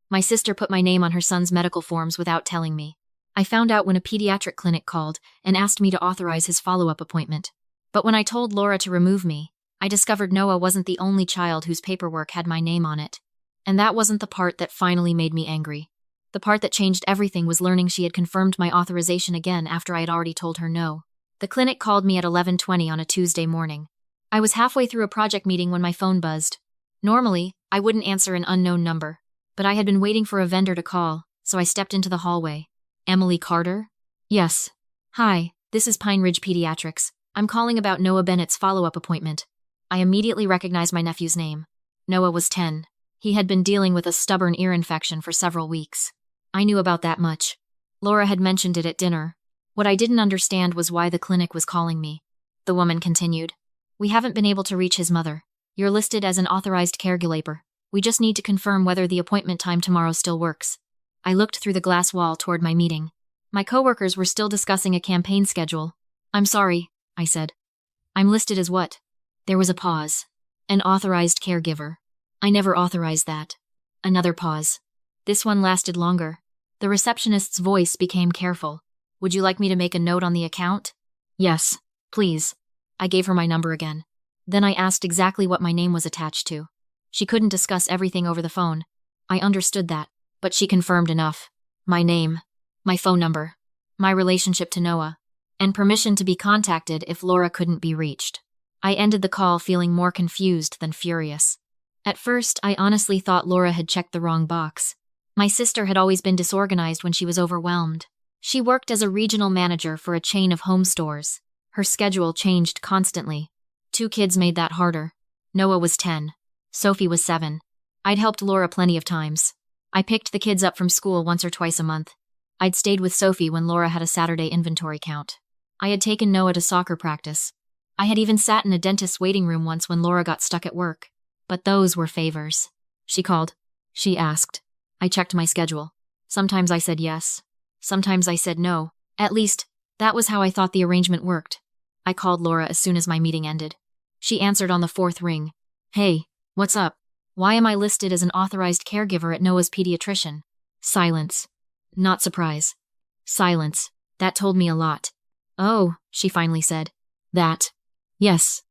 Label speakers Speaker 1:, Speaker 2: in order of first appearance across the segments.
Speaker 1: My sister put my name on her son's medical forms without telling me. I found out when a pediatric clinic called and asked me to authorize his follow-up appointment. But when I told Laura to remove me, I discovered Noah wasn't the only child whose paperwork had my name on it. And that wasn't the part that finally made me angry. The part that changed everything was learning she had confirmed my authorization again after I had already told her no. The clinic called me at 11:20 on a Tuesday morning. I was halfway through a project meeting when my phone buzzed. Normally, I wouldn't answer an unknown number, but I had been waiting for a vendor to call, so I stepped into the hallway. Emily Carter? Yes. Hi, this is Pine Ridge Pediatrics. I'm calling about Noah Bennett's follow-up appointment. I immediately recognized my nephew's name. Noah was 10. He had been dealing with a stubborn ear infection for several weeks. I knew about that much. Laura had mentioned it at dinner. What I didn't understand was why the clinic was calling me. The woman continued. We haven't been able to reach his mother. You're listed as an authorized caregiver. We just need to confirm whether the appointment time tomorrow still works. I looked through the glass wall toward my meeting. My coworkers were still discussing a campaign schedule. I'm sorry, I said. I'm listed as what? There was a pause. An authorized caregiver. I never authorized that. Another pause. This one lasted longer. The receptionist's voice became careful. Would you like me to make a note on the account? Yes, please. I gave her my number again. Then I asked exactly what my name was attached to. She couldn't discuss everything over the phone. I understood that, but she confirmed enough. My name, my phone number, my relationship to Noah, and permission to be contacted if Laura couldn't be reached. I ended the call feeling more confused than furious. At first, I honestly thought Laura had checked the wrong box. My sister had always been disorganized when she was overwhelmed. She worked as a regional manager for a chain of home stores. Her schedule changed constantly. 2 kids made that harder. Noah was 10. Sophie was 7. I'd helped Laura plenty of times. I picked the kids up from school once or twice a month. I'd stayed with Sophie when Laura had a Saturday inventory count. I had taken Noah to soccer practice. I had even sat in a dentist's waiting room once when Laura got stuck at work. But those were favors. She called. She asked. I checked my schedule. Sometimes I said yes. Sometimes I said no. At least, that was how I thought the arrangement worked. I called Laura as soon as my meeting ended. She answered on the 4th ring. Hey, what's up? Why am I listed as an authorized caregiver at Noah's pediatrician? Silence. Not surprise. Silence. That told me a lot. Oh, she finally said. That. Yes.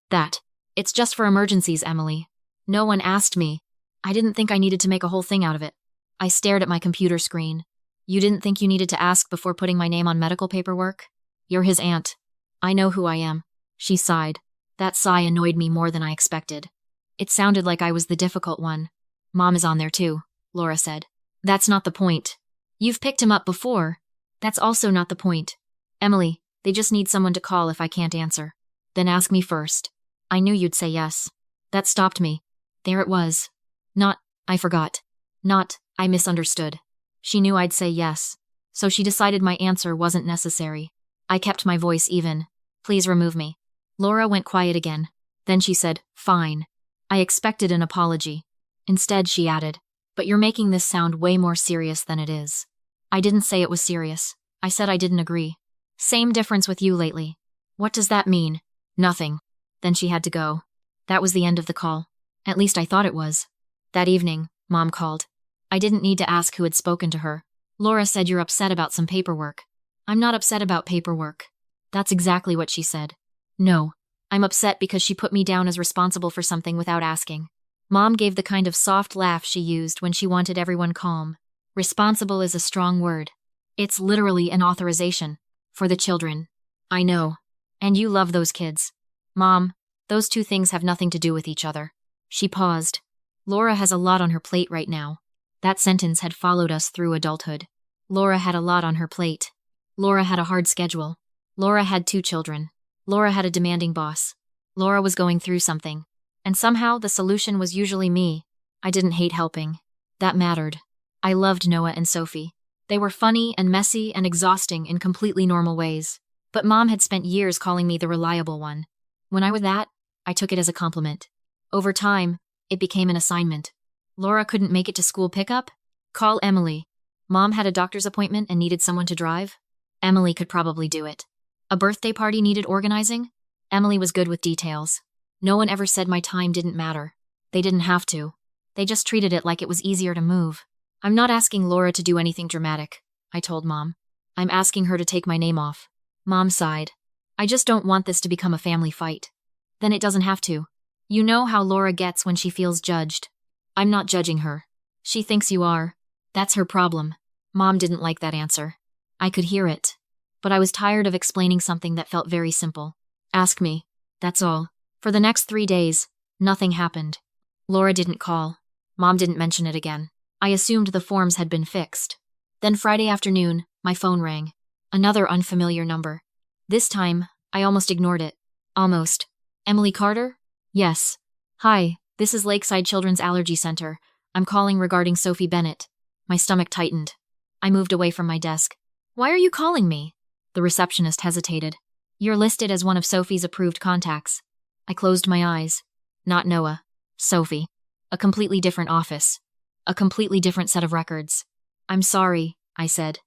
Speaker 1: That. It's just for emergencies, Emily. No one asked me. I didn't think I needed to make a whole thing out of it. I stared at my computer screen. You didn't think you needed to ask before putting my name on medical paperwork? You're his aunt. I know who I am. She sighed. That sigh annoyed me more than I expected. It sounded like I was the difficult one. Mom is on there too, Laura said. That's not the point. You've picked him up before. That's also not the point. Emily, they just need someone to call if I can't answer. Then ask me first. I knew you'd say yes. That stopped me. There it was. Not, I forgot. Not, I misunderstood. She knew I'd say yes, so she decided my answer wasn't necessary. I kept my voice even. Please remove me. Laura went quiet again. Then she said, fine. I expected an apology. Instead, she added, but you're making this sound way more serious than it is. I didn't say it was serious. I said I didn't agree. Same difference with you lately. What does that mean? Nothing. Then she had to go. That was the end of the call. At least I thought it was. That evening, Mom called. I didn't need to ask who had spoken to her. Laura said you're upset about some paperwork. I'm not upset about paperwork. That's exactly what she said. No, I'm upset because she put me down as responsible for something without asking. Mom gave the kind of soft laugh she used when she wanted everyone calm. Responsible is a strong word. It's literally an authorization. For the children. I know. And you love those kids. Mom, those 2 things have nothing to do with each other. She paused. Laura has a lot on her plate right now. That sentence had followed us through adulthood. Laura had a lot on her plate. Laura had a hard schedule. Laura had 2 children. Laura had a demanding boss. Laura was going through something. And somehow the solution was usually me. I didn't hate helping. That mattered. I loved Noah and Sophie. They were funny and messy and exhausting in completely normal ways. But Mom had spent years calling me the reliable one. When I was that, I took it as a compliment. Over time, it became an assignment. Laura couldn't make it to school pickup? Call Emily. Mom had a doctor's appointment and needed someone to drive? Emily could probably do it. A birthday party needed organizing? Emily was good with details. No one ever said my time didn't matter. They didn't have to. They just treated it like it was easier to move. I'm not asking Laura to do anything dramatic, I told Mom. I'm asking her to take my name off. Mom sighed. I just don't want this to become a family fight. Then it doesn't have to. You know how Laura gets when she feels judged. I'm not judging her. She thinks you are. That's her problem. Mom didn't like that answer. I could hear it. But I was tired of explaining something that felt very simple. Ask me. That's all. For the next 3 days, nothing happened. Laura didn't call. Mom didn't mention it again. I assumed the forms had been fixed. Then Friday afternoon, my phone rang. Another unfamiliar number. This time, I almost ignored it. Almost. Emily Carter? Yes. Hi, this is Lakeside Children's Allergy Center. I'm calling regarding Sophie Bennett. My stomach tightened. I moved away from my desk. Why are you calling me? The receptionist hesitated. You're listed as one of Sophie's approved contacts. I closed my eyes. Not Noah. Sophie. A completely different office. A completely different set of records. I'm sorry, I said.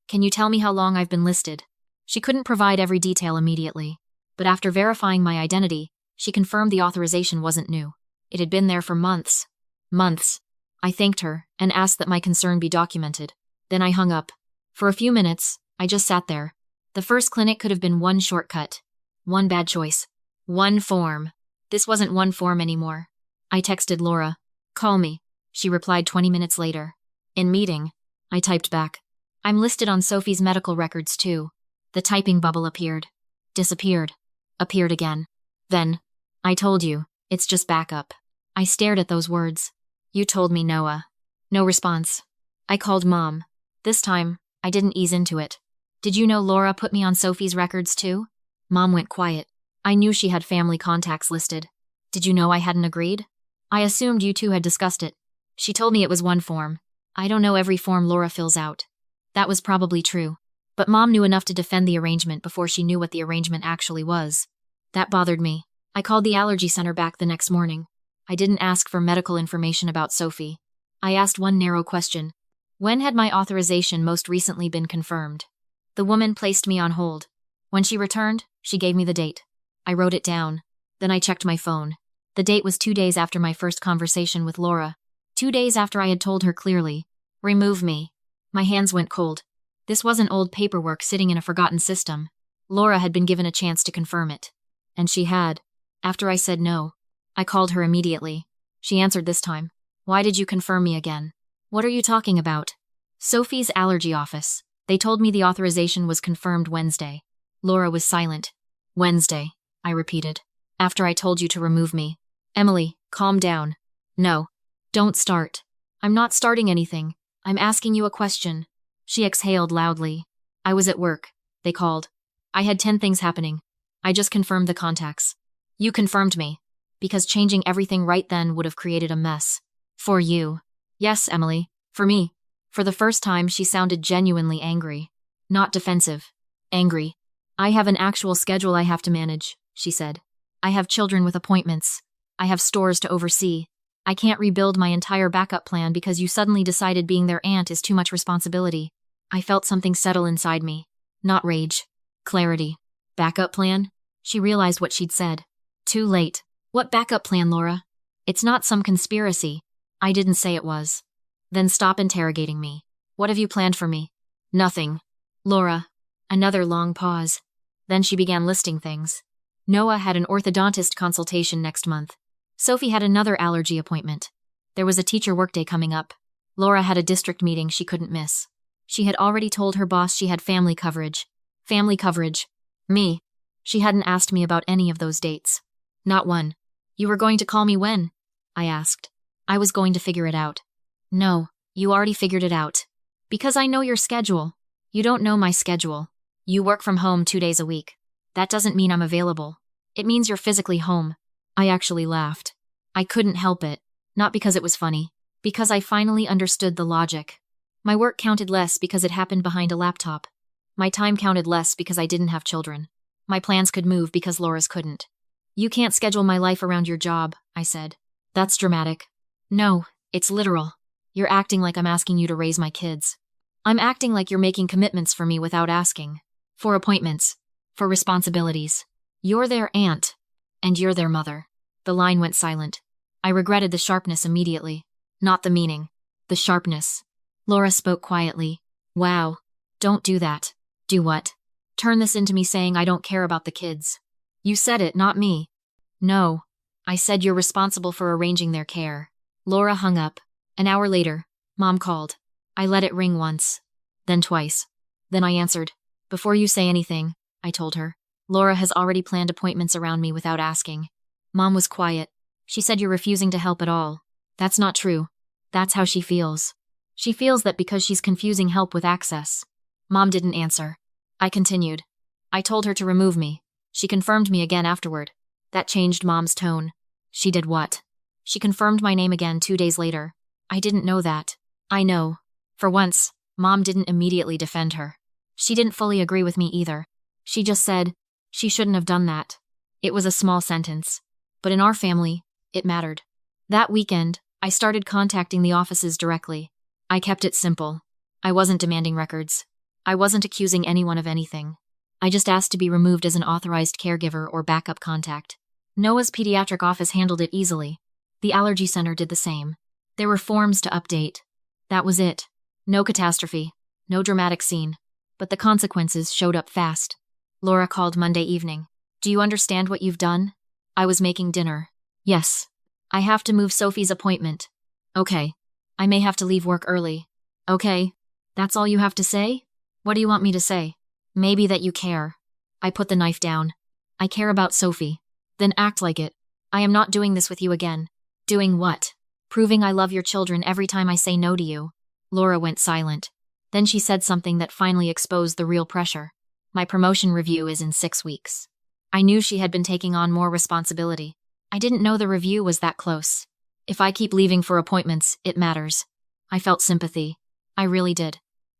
Speaker 1: Can you tell me how long I've been listed? She couldn't provide every detail immediately, but after verifying my identity, she confirmed the authorization wasn't new. It had been there for months. Months. I thanked her and asked that my concern be documented. Then I hung up. For a few minutes, I just sat there. The first clinic could have been one shortcut. One bad choice. One form. This wasn't one form anymore. I texted Laura. Call me. She replied 20 minutes later. In meeting. I typed back. I'm listed on Sophie's medical records too. The typing bubble appeared. Disappeared. Appeared again. Then. I told you. It's just backup. I stared at those words. You told me, Noah. No response. I called Mom. This time, I didn't ease into it. Did you know Laura put me on Sophie's records too? Mom went quiet. I knew she had family contacts listed. Did you know I hadn't agreed? I assumed you two had discussed it. She told me it was one form. I don't know every form Laura fills out. That was probably true. But Mom knew enough to defend the arrangement before she knew what the arrangement actually was. That bothered me. I called the allergy center back the next morning. I didn't ask for medical information about Sophie. I asked one narrow question. When had my authorization most recently been confirmed? The woman placed me on hold. When she returned, she gave me the date. I wrote it down. Then I checked my phone. The date was 2 days after my first conversation with Laura. 2 days after I had told her clearly, remove me. My hands went cold. This wasn't old paperwork sitting in a forgotten system. Laura had been given a chance to confirm it. And she had. After I said no, I called her immediately. She answered this time. Why did you confirm me again? What are you talking about? Sophie's allergy office. They told me the authorization was confirmed Wednesday. Laura was silent. Wednesday, I repeated. After I told you to remove me. Emily, calm down. No. Don't start. I'm not starting anything. I'm asking you a question. She exhaled loudly. I was at work. They called. I had 10 things happening. I just confirmed the contacts. You confirmed me. Because changing everything right then would have created a mess. For you. Yes, Emily. For me. For the first time, she sounded genuinely angry. Not defensive. Angry. I have an actual schedule I have to manage, she said. I have children with appointments. I have stores to oversee. I can't rebuild my entire backup plan because you suddenly decided being their aunt is too much responsibility. I felt something settle inside me. Not rage. Clarity. Backup plan? She realized what she'd said. Too late. What backup plan, Laura? It's not some conspiracy. I didn't say it was. Then stop interrogating me. What have you planned for me? Nothing. Laura. Another long pause. Then she began listing things. Noah had an orthodontist consultation next month. Sophie had another allergy appointment. There was a teacher workday coming up. Laura had a district meeting she couldn't miss. She had already told her boss she had family coverage. Family coverage. Me. She hadn't asked me about any of those dates. Not one. You were going to call me when? I asked. I was going to figure it out. No, you already figured it out. Because I know your schedule. You don't know my schedule. You work from home 2 days a week. That doesn't mean I'm available. It means you're physically home. I actually laughed. I couldn't help it. Not because it was funny. Because I finally understood the logic. My work counted less because it happened behind a laptop. My time counted less because I didn't have children. My plans could move because Laura's couldn't. You can't schedule my life around your job, I said. That's dramatic. No, it's literal. You're acting like I'm asking you to raise my kids. I'm acting like you're making commitments for me without asking. For appointments. For responsibilities. You're their aunt. And you're their mother. The line went silent. I regretted the sharpness immediately. Not the meaning. The sharpness. Laura spoke quietly. Wow. Don't do that. Do what? Turn this into me saying I don't care about the kids. You said it, not me. No. I said you're responsible for arranging their care. Laura hung up. An hour later, Mom called. I let it ring once. Then twice. Then I answered. Before you say anything, I told her. Laura has already planned appointments around me without asking. Mom was quiet. She said you're refusing to help at all. That's not true. That's how she feels. She feels that because she's confusing help with access. Mom didn't answer. I continued. I told her to remove me. She confirmed me again afterward. That changed Mom's tone. She did what? She confirmed my name again 2 days later. I didn't know that. I know. For once, Mom didn't immediately defend her. She didn't fully agree with me either. She just said, she shouldn't have done that. It was a small sentence. But in our family, it mattered. That weekend, I started contacting the offices directly. I kept it simple. I wasn't demanding records. I wasn't accusing anyone of anything. I just asked to be removed as an authorized caregiver or backup contact. Noah's pediatric office handled it easily. The allergy center did the same. There were forms to update. That was it. No catastrophe. No dramatic scene. But the consequences showed up fast. Laura called Monday evening. Do you understand what you've done? I was making dinner. Yes. I have to move Sophie's appointment. Okay. I may have to leave work early. Okay. That's all you have to say? What do you want me to say? Maybe that you care. I put the knife down. I care about Sophie. Then act like it. I am not doing this with you again. Doing what? Proving I love your children every time I say no to you. Laura went silent. Then she said something that finally exposed the real pressure. My promotion review is in 6 weeks. I knew she had been taking on more responsibility. I didn't know the review was that close. If I keep leaving for appointments, it matters. I felt sympathy. I really did.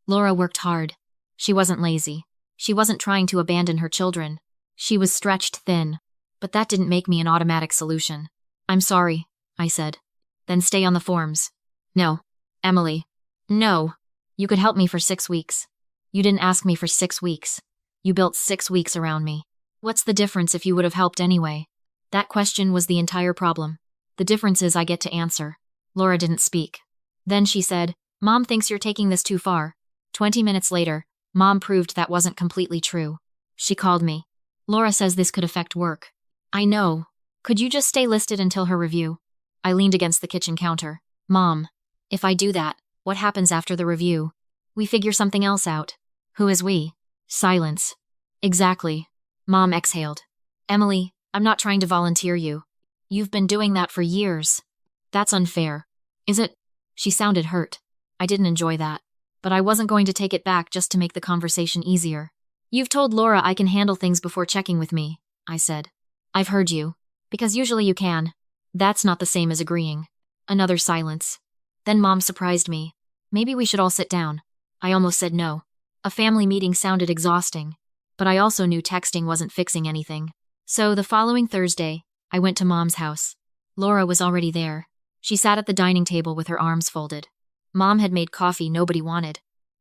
Speaker 1: Laura worked hard. She wasn't lazy. She wasn't trying to abandon her children. She was stretched thin. But that didn't make me an automatic solution. I'm sorry, I said. Then stay on the forms. No. Emily. No. You could help me for 6 weeks. You didn't ask me for 6 weeks. You built 6 weeks around me. What's the difference if you would have helped anyway? That question was the entire problem. The difference is I get to answer. Laura didn't speak. Then she said, Mom thinks you're taking this too far. 20 minutes later, Mom proved that wasn't completely true. She called me. Laura says this could affect work. I know. Could you just stay listed until her review? I leaned against the kitchen counter. Mom, if I do that, what happens after the review? We figure something else out. Who is we? Silence. Exactly. Mom exhaled. Emily, I'm not trying to volunteer you. You've been doing that for years. That's unfair. Is it? She sounded hurt. I didn't enjoy that. But I wasn't going to take it back just to make the conversation easier. You've told Laura I can handle things before checking with me, I said. I've heard you. Because usually you can. That's not the same as agreeing. Another silence. Then Mom surprised me. Maybe we should all sit down. I almost said no. A family meeting sounded exhausting. But I also knew texting wasn't fixing anything. So the following Thursday, I went to Mom's house. Laura was already there. She sat at the dining table with her arms folded. Mom had made coffee nobody wanted.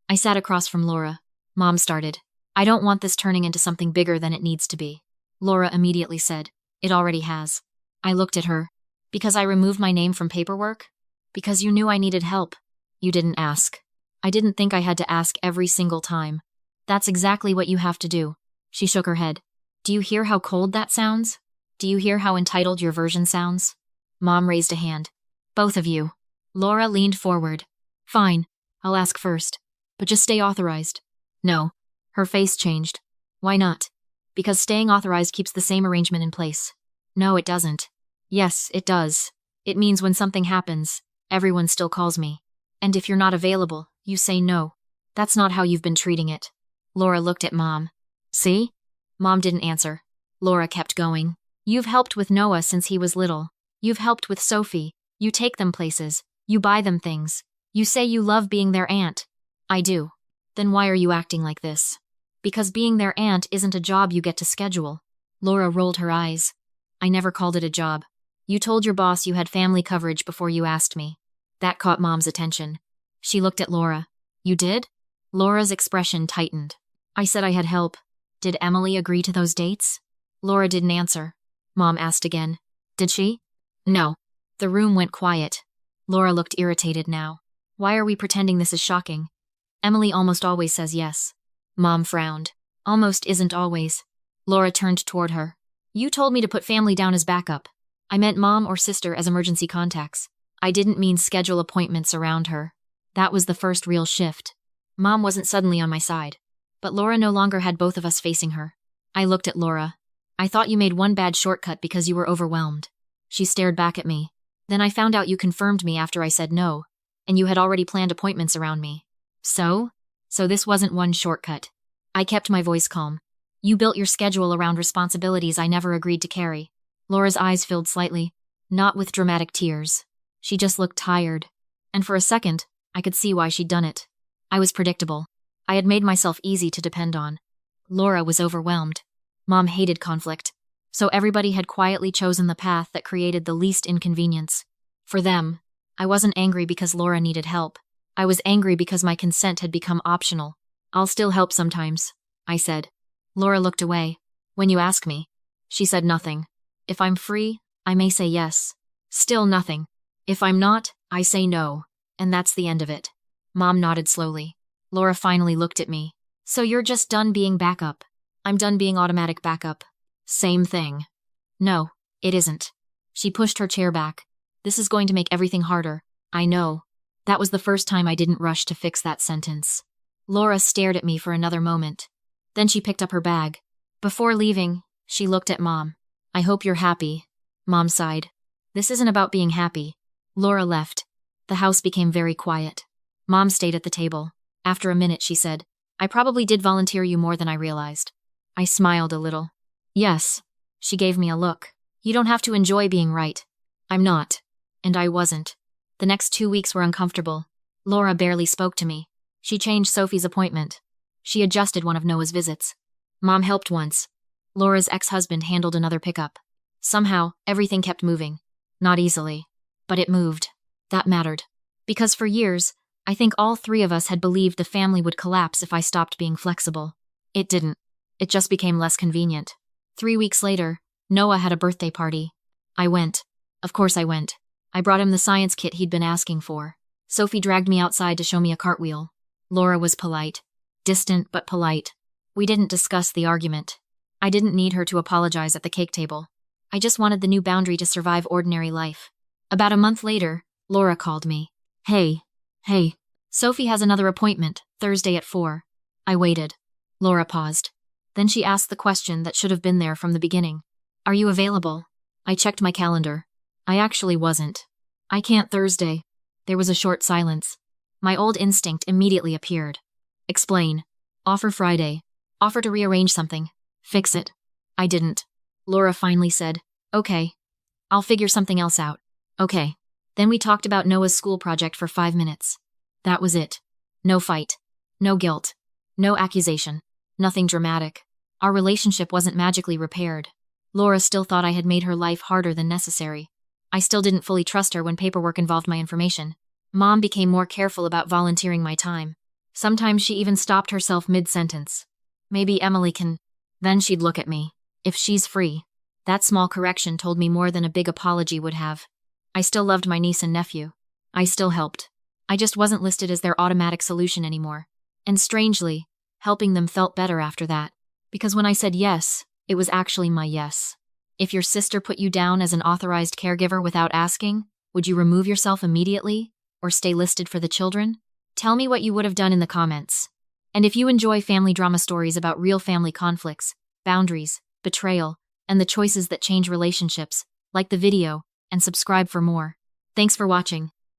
Speaker 1: I sat across from Laura. Mom started. I don't want this turning into something bigger than it needs to be. Laura immediately said, It already has. I looked at her. Because I removed my name from paperwork? Because you knew I needed help. You didn't ask. I didn't think I had to ask every single time. That's exactly what you have to do. She shook her head. Do you hear how cold that sounds? Do you hear how entitled your version sounds? Mom raised a hand. Both of you. Laura leaned forward. Fine. I'll ask first. But just stay authorized. No. Her face changed. Why not? Because staying authorized keeps the same arrangement in place. No, it doesn't. Yes, it does. It means when something happens, everyone still calls me. And if you're not available, you say no. That's not how you've been treating it. Laura looked at Mom. See? Mom didn't answer. Laura kept going. You've helped with Noah since he was little. You've helped with Sophie. You take them places. You buy them things. You say you love being their aunt. I do. Then why are you acting like this? Because being their aunt isn't a job you get to schedule. Laura rolled her eyes. I never called it a job. You told your boss you had family coverage before you asked me. That caught Mom's attention. She looked at Laura. You did? Laura's expression tightened. I said I had help. Did Emily agree to those dates? Laura didn't answer. Mom asked again. Did she? No. The room went quiet. Laura looked irritated now. Why are we pretending this is shocking? Emily almost always says yes. Mom frowned. Almost isn't always. Laura turned toward her. You told me to put family down as backup. I meant mom or sister as emergency contacts. I didn't mean schedule appointments around her. That was the first real shift. Mom wasn't suddenly on my side. But Laura no longer had both of us facing her. I looked at Laura. I thought you made one bad shortcut because you were overwhelmed. She stared back at me. Then I found out you confirmed me after I said no, and you had already planned appointments around me. So this wasn't one shortcut. I kept my voice calm. You built your schedule around responsibilities I never agreed to carry. Laura's eyes filled slightly, not with dramatic tears. She just looked tired. And for a second, I could see why she'd done it. I was predictable. I had made myself easy to depend on. Laura was overwhelmed. Mom hated conflict. So everybody had quietly chosen the path that created the least inconvenience. For them, I wasn't angry because Laura needed help. I was angry because my consent had become optional. I'll still help sometimes, I said. Laura looked away. When you ask me. She said nothing. If I'm free, I may say yes. Still nothing. If I'm not, I say no. And that's the end of it. Mom nodded slowly. Laura finally looked at me. So you're just done being backup. I'm done being automatic backup. Same thing. No, it isn't. She pushed her chair back. This is going to make everything harder. I know. That was the first time I didn't rush to fix that sentence. Laura stared at me for another moment. Then she picked up her bag. Before leaving, she looked at Mom. I hope you're happy. Mom sighed. This isn't about being happy. Laura left. The house became very quiet. Mom stayed at the table. After a minute, she said, I probably did volunteer you more than I realized. I smiled a little. Yes. She gave me a look. You don't have to enjoy being right. I'm not. And I wasn't. The next 2 weeks were uncomfortable. Laura barely spoke to me. She changed Sophie's appointment. She adjusted one of Noah's visits. Mom helped once. Laura's ex-husband handled another pickup. Somehow, everything kept moving. Not easily. But it moved. That mattered. Because for years, I think all three of us had believed the family would collapse if I stopped being flexible. It didn't. It just became less convenient. 3 weeks later, Noah had a birthday party. I went. Of course I went. I brought him the science kit he'd been asking for. Sophie dragged me outside to show me a cartwheel. Laura was polite. Distant but polite. We didn't discuss the argument. I didn't need her to apologize at the cake table. I just wanted the new boundary to survive ordinary life. About a month later, Laura called me. Hey. Sophie has another appointment, Thursday at 4. I waited. Laura paused. Then she asked the question that should have been there from the beginning. Are you available? I checked my calendar. I actually wasn't. I can't Thursday. There was a short silence. My old instinct immediately appeared. Explain. Offer Friday. Offer to rearrange something. Fix it. I didn't. Laura finally said, Okay. I'll figure something else out. Okay. Then we talked about Noah's school project for 5 minutes. That was it. No fight. No guilt. No accusation. Nothing dramatic. Our relationship wasn't magically repaired. Laura still thought I had made her life harder than necessary. I still didn't fully trust her when paperwork involved my information. Mom became more careful about volunteering my time. Sometimes she even stopped herself mid-sentence. Maybe Emily can... Then she'd look at me. If she's free. That small correction told me more than a big apology would have. I still loved my niece and nephew. I still helped. I just wasn't listed as their automatic solution anymore. And strangely, helping them felt better after that. Because when I said yes, it was actually my yes. If your sister put you down as an authorized caregiver without asking, would you remove yourself immediately? Or stay listed for the children? Tell me what you would have done in the comments. And if you enjoy family drama stories about real family conflicts, boundaries, betrayal, and the choices that change relationships, like the video, and subscribe for more. Thanks for watching.